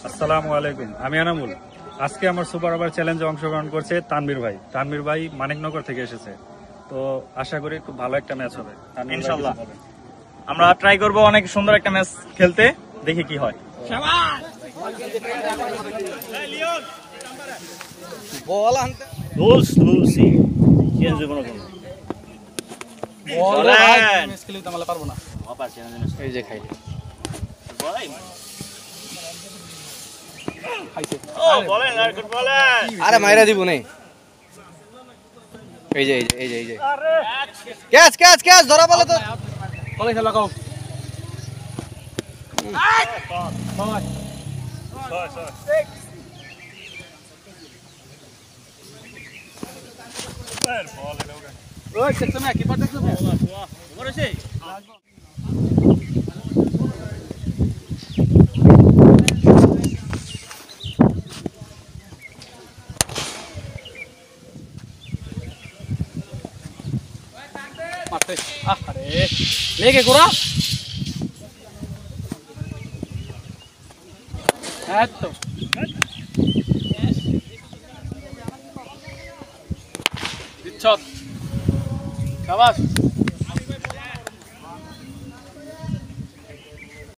আসসালামু আলাইকুম, আমি আনামুল। আজকে আমার সুপার ওভার চ্যালেঞ্জে অংশগ্রহণ করছে তানভীর ভাই মানিকনগর থেকে এসেছে। তো আশা করি খুব ভালো একটা ম্যাচ হবে ইনশাআল্লাহ। আমরা ট্রাই করব অনেক সুন্দর একটা ম্যাচ খেলতে, দেখি কি হয়। বল আনতে রুলস রুলসই চেঞ্জ হবে না কোনো। বলেন ম্যাচ খেলতে আমরা পারবো না। এই যে খাই খাইছে ও বলেন আর গুড বলেন। আরে মাইরা দিব নে এই যে ক্যাচ ক্যাচ ক্যাচ ধরা বলে তো বলে খেলা গাও ওই দেখছ না কিপার দেখছ না ওমর আছে মারতে আরে লেগে গোরা এত দিচ্ছ শাবাশ